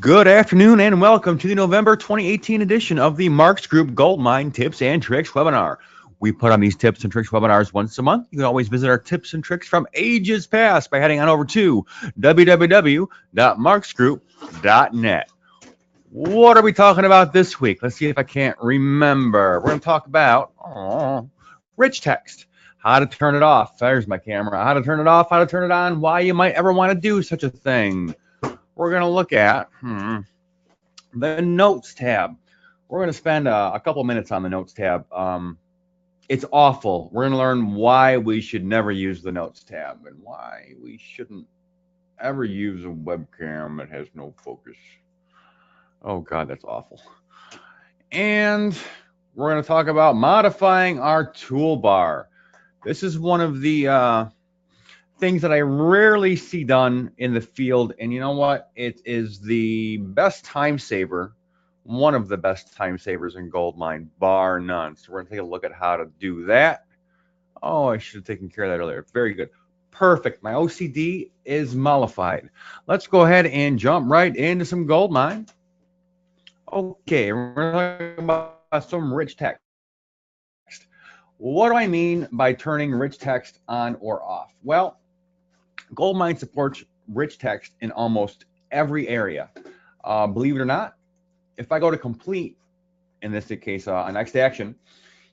Good afternoon and welcome to the November 2018 edition of the Marks Group Goldmine Tips and Tricks webinar. We put on these tips and tricks webinars once a month. You can always visit our tips and tricks from ages past by heading on over to www.marksgroup.net. What are we talking about this week? Let's see if I can't remember. We're going to talk about rich text, how to turn it off. There's my camera. How to turn it off, how to turn it on, why you might ever want to do such a thing. We're going to look at the Notes tab. We're going to spend a couple minutes on the Notes tab. It's awful. We're going to learn why we should never use the Notes tab and why we shouldn't ever use a webcam that has no focus. Oh, God, that's awful. And we're going to talk about modifying our toolbar. This is one of the things that I rarely see done in the field. And you know what? It is the best time saver, one of the best time savers in Goldmine, bar none. So we're going to take a look at how to do that. Oh, I should have taken care of that earlier. Very good. Perfect. My OCD is mollified. Let's go ahead and jump right into some Goldmine. Okay, we're going to talk about some rich text. What do I mean by turning rich text on or off? Well, Goldmine supports rich text in almost every area. Believe it or not, if I go to complete, in this case, next action,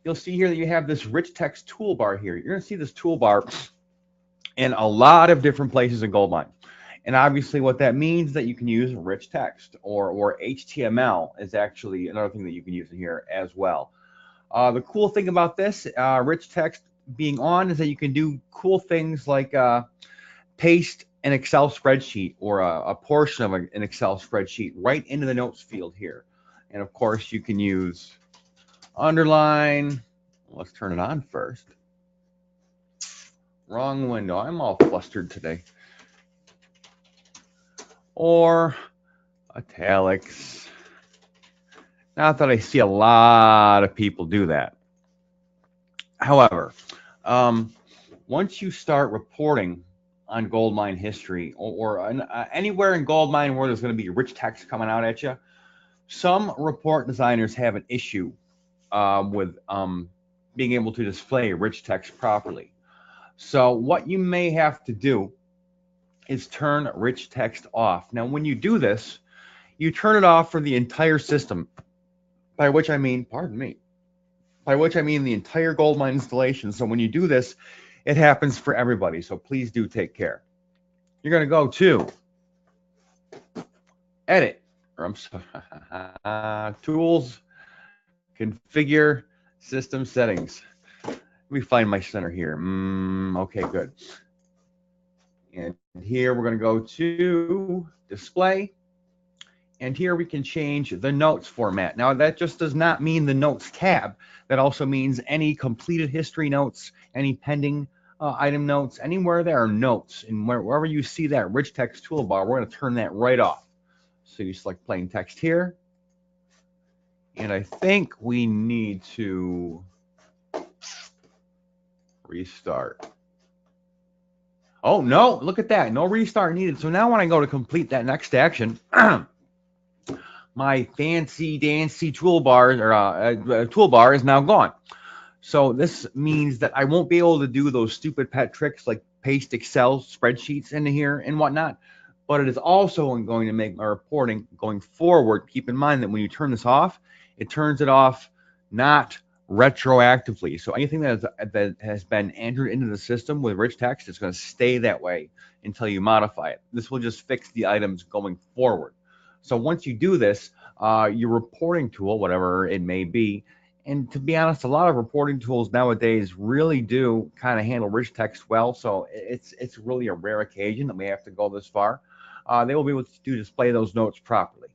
you'll see here that you have this rich text toolbar here. You're going to see this toolbar in a lot of different places in Goldmine. And obviously what that means is that you can use rich text or HTML is actually another thing that you can use in here as well. The cool thing about this rich text being on is that you can do cool things like paste an Excel spreadsheet or a portion of an Excel spreadsheet right into the notes field here. And of course, you can use underline. Let's turn it on first. Wrong window. I'm all flustered today. Or italics. Not that I see a lot of people do that. However, once you start reporting on Goldmine history or anywhere in Goldmine where there's going to be rich text coming out at you, some report designers have an issue with being able to display rich text properly. So what you may have to do is turn rich text off. Now, when you do this, you turn it off for the entire system, by which I mean, by which I mean the entire Goldmine installation. So when you do this, it happens for everybody. So please do take care. You're going to go to Edit, or I'm sorry, Tools, Configure, System Settings. Let me find my center here. Okay, good. And here we're going to go to Display. And here we can change the notes format. Now that just does not mean the notes tab. That also means any completed history notes, any pending item notes, anywhere there are notes. And wherever you see that rich text toolbar, we're going to turn that right off. So you select plain text here. And I think we need to restart. Oh, no, look at that. No restart needed. So now when I go to complete that next action, my fancy dancy toolbar is now gone. So this means that I won't be able to do those stupid pet tricks like paste Excel spreadsheets into here and whatnot. But it is also going to make my reporting going forward. Keep in mind that when you turn this off, it turns it off not retroactively. So anything that has been entered into the system with rich text is going to stay that way until you modify it. This will just fix the items going forward. So once you do this, your reporting tool, whatever it may be, and to be honest, a lot of reporting tools nowadays really do kind of handle rich text well. So it's really a rare occasion that we have to go this far. They will be able to display those notes properly.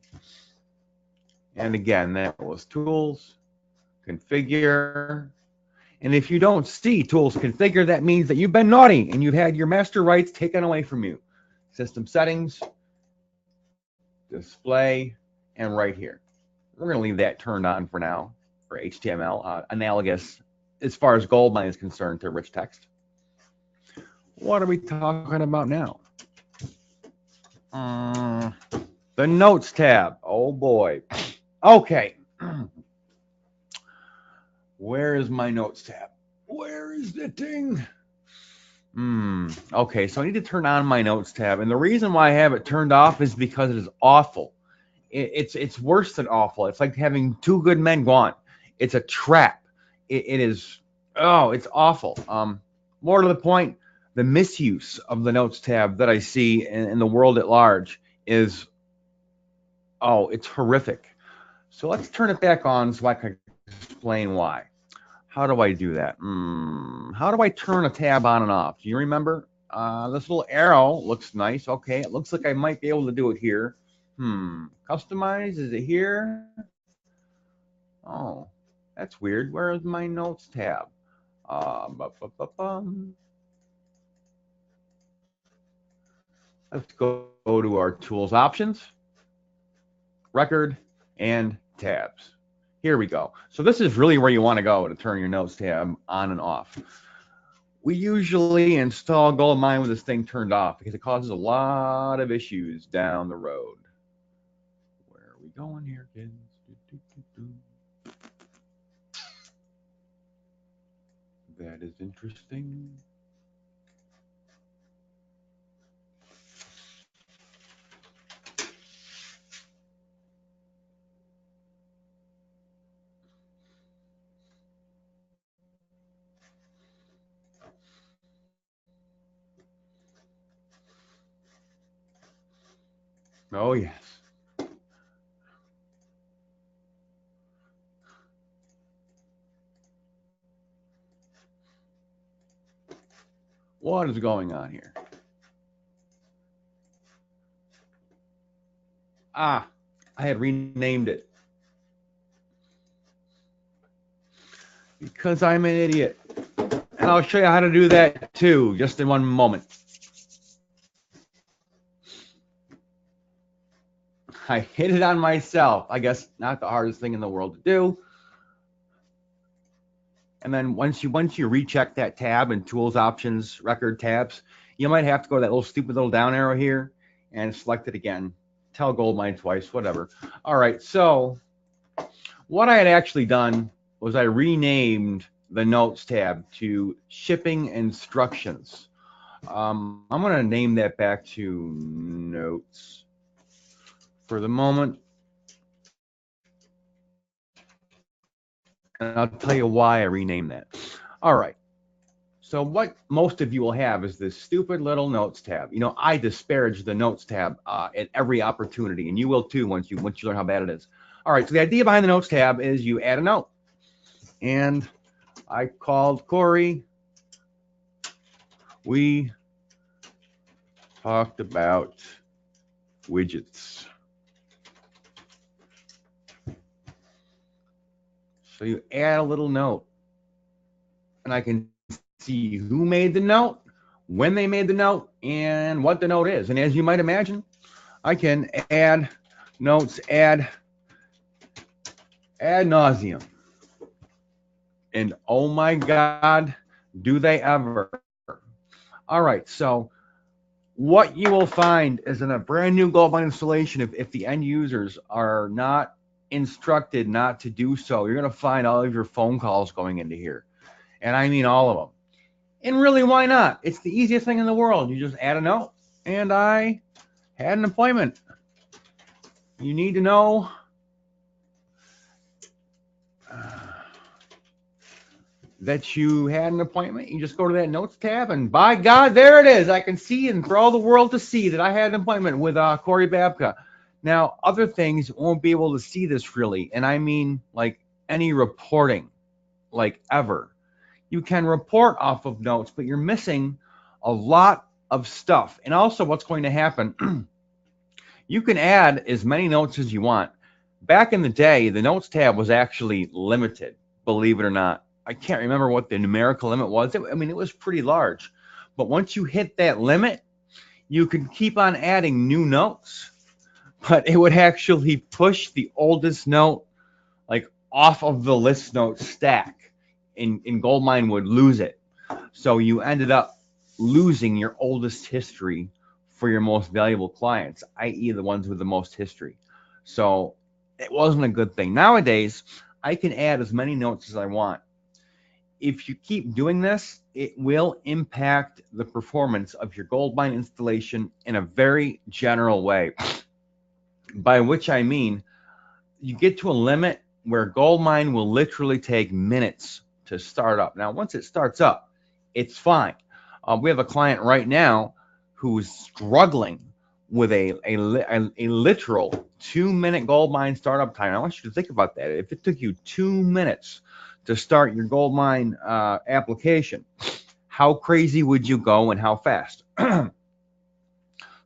And again, that was Tools, Configure. And if you don't see Tools, Configure, that means that you've been naughty and you've had your master rights taken away from you. System Settings, Display, and right here. We're going to leave that turned on for now for HTML, analogous as far as Goldmine is concerned to rich text. What are we talking about now? The notes tab. Oh boy. Okay. Where is my notes tab? Where is the thing? Okay, so I need to turn on my notes tab, and the reason why I have it turned off is because it is awful. It's worse than awful. It's like having two good men gone. It's a trap. It is. Oh, it's awful. More to the point, the misuse of the notes tab that I see in the world at large is, oh, it's horrific. So let's turn it back on so I can explain why. How do I do that? How do I turn a tab on and off? Do you remember? This little arrow looks nice. Okay, it looks like I might be able to do it here. Customize, is it here? Oh, that's weird. Where is my notes tab? Let's go to our tools options, record, and tabs. Here we go. So this is really where you want to go to turn your notes tab on and off. We usually install Goldmine with this thing turned off because it causes a lot of issues down the road. Where are we going here, kids? That is interesting. Oh, yes. What is going on here? Ah, I had renamed it because I'm an idiot. And I'll show you how to do that too, just in one moment. I hit it on myself. I guess not the hardest thing in the world to do. And then once you recheck that tab and tools options, record tabs, you might have to go to that little stupid little down arrow here and select it again. Tell Goldmine twice, whatever. All right, so what I had actually done was I renamed the notes tab to shipping instructions. I'm going to name that back to notes for the moment. And I'll tell you why I renamed that. All right. So what most of you will have is this stupid little notes tab. You know, I disparage the notes tab at every opportunity, and you will too once you learn how bad it is. All right. So the idea behind the notes tab is you add a note, and I called Corey. We talked about widgets. So you add a little note, and I can see who made the note, when they made the note, and what the note is. And as you might imagine, I can add notes ad nauseum. And oh my God, do they ever. All right, so what you will find is in a brand new Goldmine installation, if the end users are not instructed not to do so, you're going to find all of your phone calls going into here. And I mean all of them. And really, why not? It's the easiest thing in the world. You just add a note, and I had an appointment. You need to know that you had an appointment. You just go to that notes tab, and by God, there it is. I can see and for all the world to see that I had an appointment with Corey Babka. Now, other things won't be able to see this really, and I mean like any reporting, like ever. You can report off of notes, but you're missing a lot of stuff. And also what's going to happen, you can add as many notes as you want. Back in the day, the notes tab was actually limited, believe it or not. I can't remember what the numerical limit was. I mean, it was pretty large. But once you hit that limit, you could keep on adding new notes, but it would actually push the oldest note like off of the list note stack, and Goldmine would lose it. So you ended up losing your oldest history for your most valuable clients, i.e. the ones with the most history. So it wasn't a good thing. Nowadays, I can add as many notes as I want. If you keep doing this, it will impact the performance of your Goldmine installation in a very general way. By which I mean, you get to a limit where Goldmine will literally take minutes to start up. Now, once it starts up, it's fine. We have a client right now who's struggling with a literal 2-minute Goldmine startup time. I want you to think about that. If it took you 2 minutes to start your Goldmine application, how crazy would you go and how fast?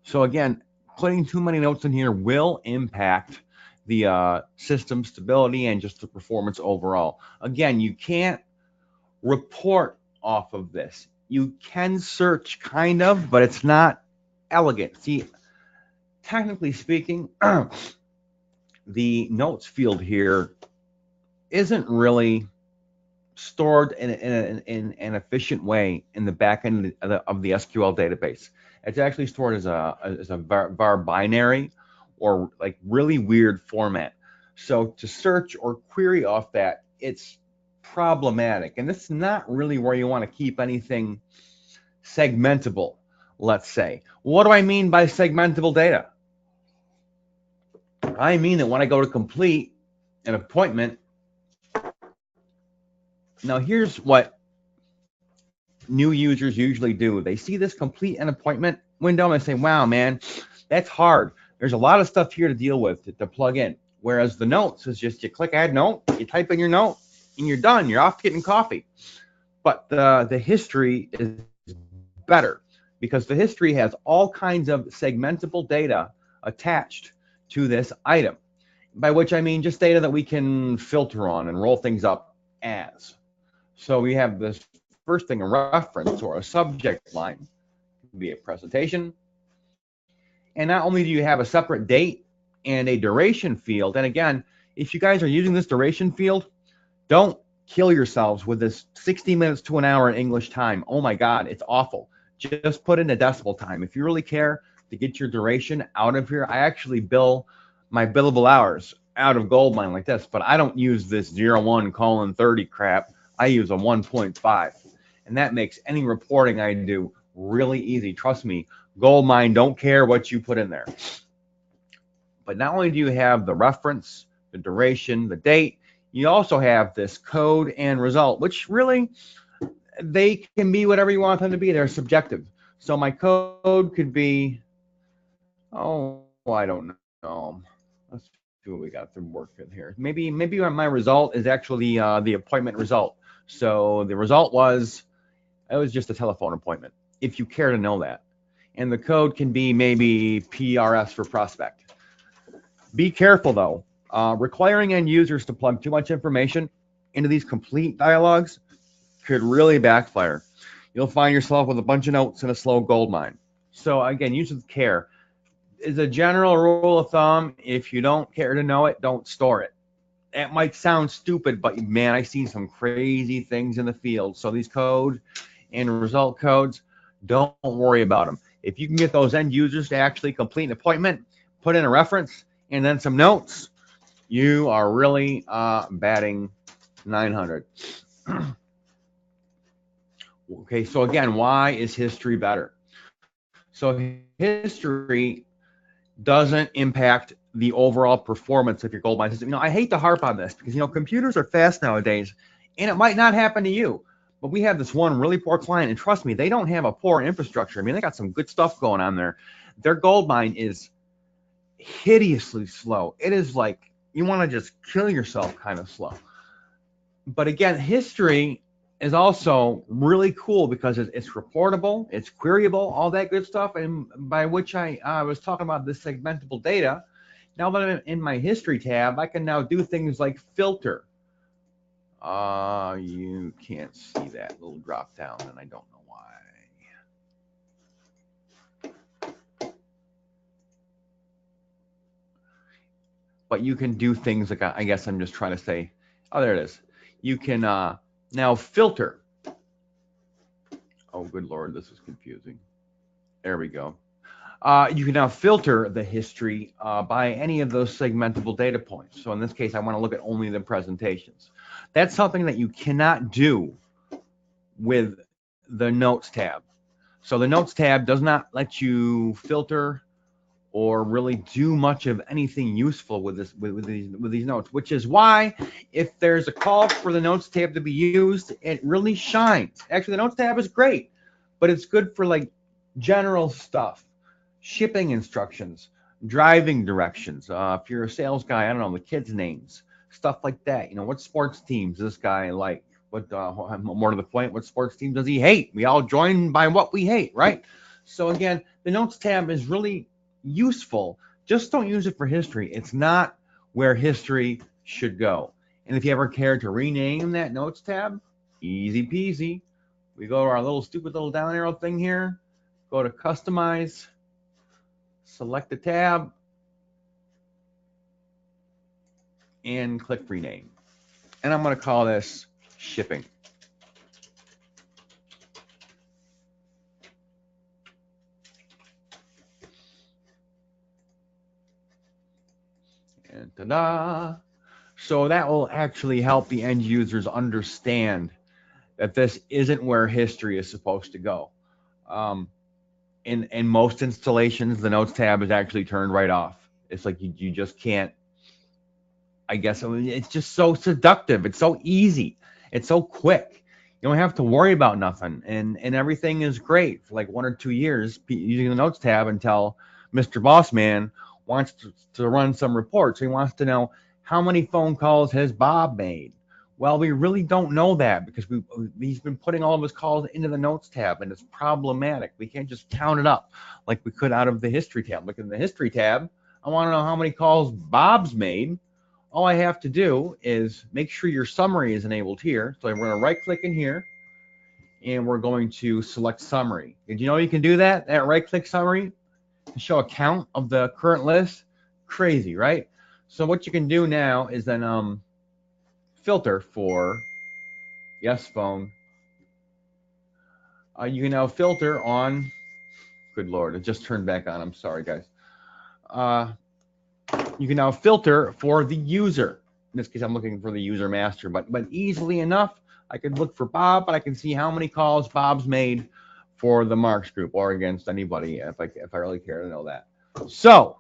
So again, putting too many notes in here will impact the system stability and just the performance overall. Again, you can't report off of this. You can search kind of, but it's not elegant. See, technically speaking, the notes field here isn't really stored in an efficient way in the back end of the SQL database. It's actually stored as a var binary or like really weird format. So to search or query off that, it's problematic. And this is not really where you want to keep anything segmentable, let's say. What do I mean by segmentable data? I mean that when I go to complete an appointment, now here's what new users usually do. They see this complete an appointment window and they say, wow, man, that's hard. There's a lot of stuff here to deal with to plug in. Whereas the notes is just you click add note, you type in your note, and you're done. You're off getting coffee. But the history is better because the history has all kinds of segmentable data attached to this item, by which I mean just data that we can filter on and roll things up as. So we have this first thing, a reference or a subject line, it could be a presentation. And not only do you have a separate date and a duration field, and again, if you guys are using this duration field, don't kill yourselves with this 60 minutes to an hour in English time. Oh my God, it's awful. Just put in a decimal time. If you really care to get your duration out of here, I actually bill my billable hours out of Goldmine like this, but I don't use this 01:30 crap. I use a 1.5. And that makes any reporting I do really easy. Trust me, Goldmine don't care what you put in there. But not only do you have the reference, the duration, the date, you also have this code and result, which really, they can be whatever you want them to be. They're subjective. So my code could be, oh, I don't know. Let's see what we got to work with here. Maybe my result is actually the appointment result. So the result was, it was just a telephone appointment, if you care to know that. And the code can be maybe PRS for prospect. Be careful though. Requiring end users to plug too much information into these complete dialogues could really backfire. You'll find yourself with a bunch of notes in a slow Goldmine. So again, use with care. As a general rule of thumb, if you don't care to know it, don't store it. It might sound stupid, but man, I've seen some crazy things in the field. So these code and result codes, don't worry about them. If you can get those end users to actually complete an appointment, put in a reference, and then some notes, you are really batting 900. Okay, so again, why is history better? So history doesn't impact the overall performance of your Goldmine system. I hate to harp on this because, computers are fast nowadays, and it might not happen to you. But we have this one really poor client, and trust me, they don't have a poor infrastructure. I mean, they got some good stuff going on there. Their Goldmine is hideously slow. It is like you want to just kill yourself kind of slow. But again, history is also really cool because it's reportable, it's queryable, all that good stuff. And by which I was talking about this segmentable data. Now that I'm in my history tab, I can now do things like filter. You can't see that little drop down, and I don't know why. But you can do things like, I guess I'm just trying to say, oh, there it is. You can now filter. Oh, good Lord, this is confusing. There we go. You can now filter the history by any of those segmentable data points. So in this case, I want to look at only the presentations. That's something that you cannot do with the Notes tab. So the Notes tab does not let you filter or really do much of anything useful with these notes, which is why if there's a call for the Notes tab to be used, it really shines. Actually, the Notes tab is great, but it's good for like general stuff, shipping instructions, driving directions. If you're a sales guy, I don't know the kids' names, stuff like that. You know, what sports teams does this guy like? What more to the point, what sports team does he hate? We all join by what we hate, right? So again, the Notes tab is really useful. Just don't use it for history. It's not where history should go. And if you ever care to rename that Notes tab, easy peasy. We go to our little stupid little down arrow thing here, go to Customize, select the tab, and click Rename. And I'm going to call this Shipping. And ta-da! So that will actually help the end users understand that this isn't where history is supposed to go. Um, in most installations, the Notes tab is actually turned right off. It's like you just can't. I guess it's just so seductive. It's so easy. It's so quick. You don't have to worry about nothing, and everything is great for like 1 or 2 years using the Notes tab until Mr. Bossman wants to run some reports. So he wants to know how many phone calls has Bob made. Well, we really don't know that because he's been putting all of his calls into the Notes tab, and it's problematic. We can't just count it up like we could out of the History tab. Look in the History tab. I want to know how many calls Bob's made. All I have to do is make sure your summary is enabled here. So we're going to right click in here and we're going to select summary. Did you know you can do that? That right click summary to show a count of the current list. Crazy, right? So what you can do now is then filter for yes phone. You can now filter on, good Lord, it just turned back on. I'm sorry, guys. You can now filter for the user. In this case, I'm looking for the user master, but easily enough, I could look for Bob, but I can see how many calls Bob's made for the Marks group or against anybody if I really care to know that. So,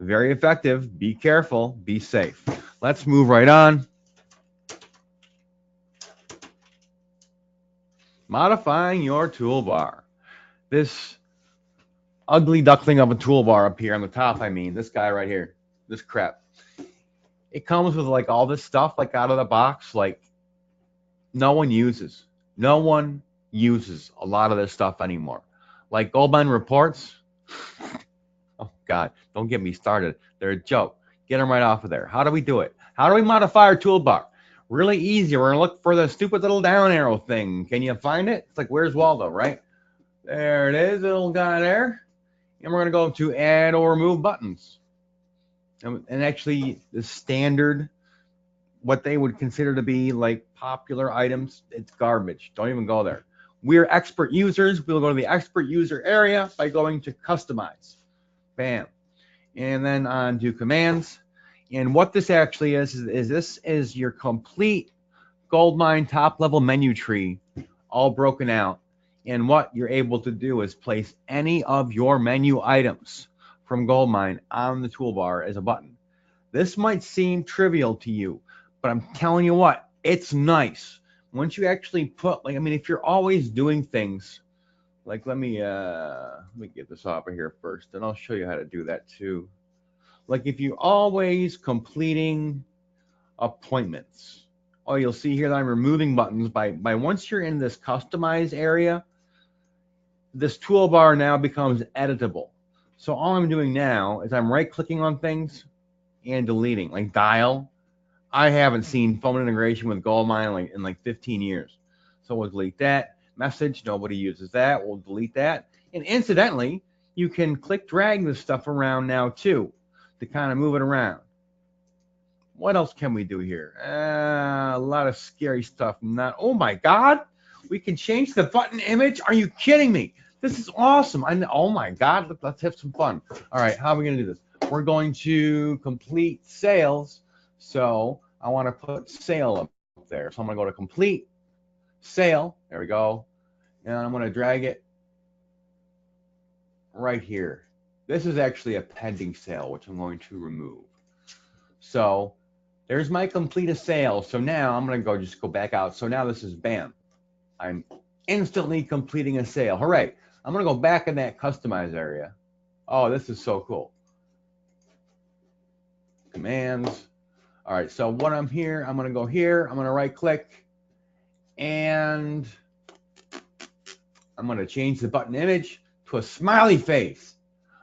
very effective. Be careful. Be safe. Let's move right on. Modifying your toolbar. This ugly duckling of a toolbar up here on the top, I mean, this guy right here, this crap. It comes with like all this stuff like out of the box, like no one uses. No one uses a lot of this stuff anymore. Like Goldmine reports. Oh God, don't get me started. They're a joke. Get them right off of there. How do we do it? How do we modify our toolbar? Really easy. We're gonna look for the stupid little down arrow thing. Can you find it? It's like where's Waldo, right? There it is, little guy there. And we're gonna go to add or remove buttons. And actually, the standard, what they would consider to be like popular items, it's garbage. Don't even go there. We're expert users. We'll go to the expert user area by going to customize. Bam. And then on to commands. And what this actually is this is your complete Goldmine top level menu tree all broken out. And what you're able to do is place any of your menu items from Goldmine on the toolbar as a button. This might seem trivial to you, but I'm telling you what, it's nice. Once you actually put, like, I mean, if you're always doing things, like let me get this off of here first, and I'll show you how to do that too. Like if you're always completing appointments, oh, you'll see here that I'm removing buttons by once you're in this customize area, this toolbar now becomes editable. So all I'm doing now is I'm right clicking on things and deleting, like dial. I haven't seen phone integration with Goldmine in like 15 years. So we'll delete that. Message, nobody uses that. We'll delete that. And incidentally, you can click drag this stuff around now too to kind of move it around. What else can we do here? A lot of scary stuff. Not, oh my God, we can change the button image. Are you kidding me? This is awesome. Oh my God, let's have some fun. All right, how are we going to do this? We're going to complete sales. So I want to put sale up there. So I'm going to go to complete sale. There we go. And I'm going to drag it right here. This is actually a pending sale, which I'm going to remove. So there's my complete a sale. So now I'm going to just go back out. So now this is bam. I'm instantly completing a sale. Hooray. I'm going to go back in that customize area. Oh, this is so cool. Commands. All right, so when I'm here, I'm going to go here. I'm going to right click and I'm going to change the button image to a smiley face.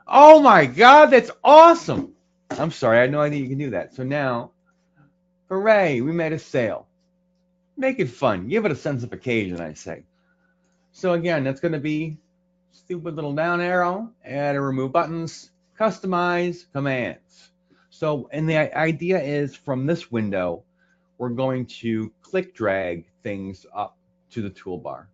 Oh my God, that's awesome. I'm sorry, I had no idea you can do that. So now, hooray, we made a sale. Make it fun. Give it a sense of occasion, I say. So again, that's going to be stupid little down arrow, add and remove buttons, customize, commands. So, and the idea is from this window, we're going to click drag things up to the toolbar.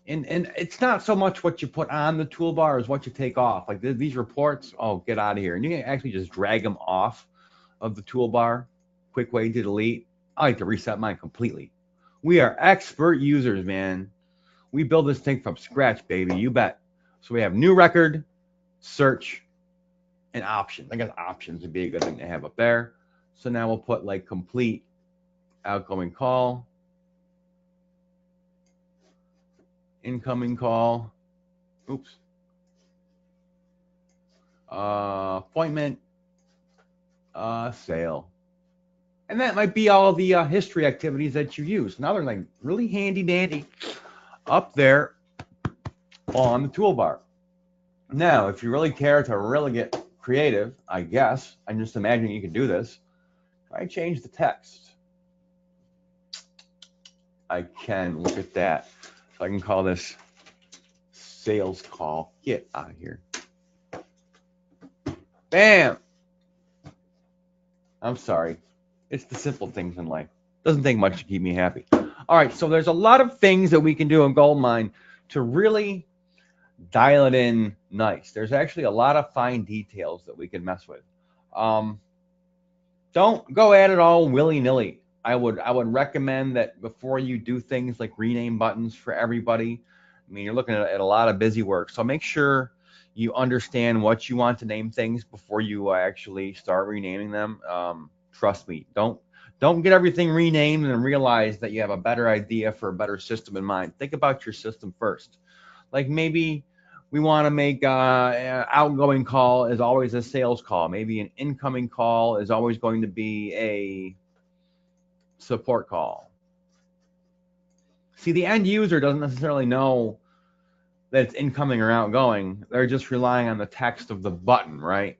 And it's not so much what you put on the toolbar as what you take off. Like these reports, oh, get out of here. And you can actually just drag them off of the toolbar. Quick way to delete. I like to reset mine completely. We are expert users, man. We build this thing from scratch, baby. You bet. So we have new record, search, and options. I guess options would be a good thing to have up there. So now we'll put like complete outgoing call, incoming call, oops, appointment, sale. And that might be all the history activities that you use. Now they're like really handy dandy up there on the toolbar. Now, if you really care to really get creative, I guess, I'm just imagining you can do this. I change the text. I can, look at that. So I can call this sales call. Get out of here. Bam. I'm sorry. It's the simple things in life. Doesn't take much to keep me happy. All right, so there's a lot of things that we can do in Goldmine to really dial it in nice. There's actually a lot of fine details that we can mess with. Don't go at it all willy-nilly. I would recommend that before you do things like rename buttons for everybody, I mean, you're looking at a lot of busy work. So make sure you understand what you want to name things before you actually start renaming them. Trust me, don't get everything renamed and realize that you have a better idea for a better system in mind. Think about your system first. Like maybe we want to make outgoing call is always a sales call. Maybe an incoming call is always going to be a support call. See, the end user doesn't necessarily know that it's incoming or outgoing. They're just relying on the text of the button, right?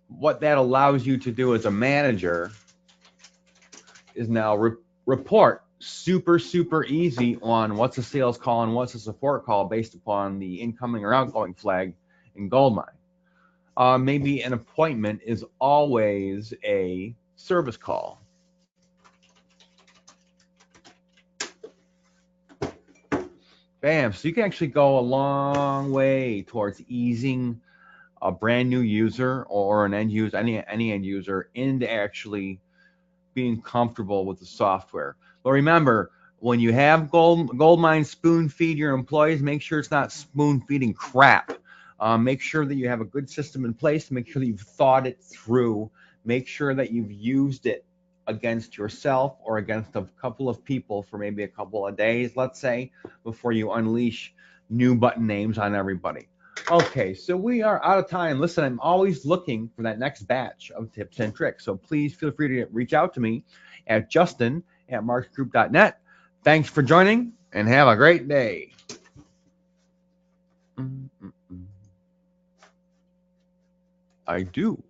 What that allows you to do as a manager is now report super easy on what's a sales call and what's a support call based upon the incoming or outgoing flag in Goldmine. Maybe an appointment is always a service call. Bam. So you can actually go a long way towards easing a brand new user or an end user, any end user, into actually being comfortable with the software. But remember, when you have Goldmine spoon feed your employees, make sure it's not spoon feeding crap. Make sure that you have a good system in place. Make sure that you've thought it through. Make sure that you've used it against yourself or against a couple of people for maybe a couple of days, let's say, before you unleash new button names on everybody. Okay, so we are out of time. Listen, I'm always looking for that next batch of tips and tricks. So please feel free to reach out to me at justin@marksgroup.net. Thanks for joining and have a great day. I do.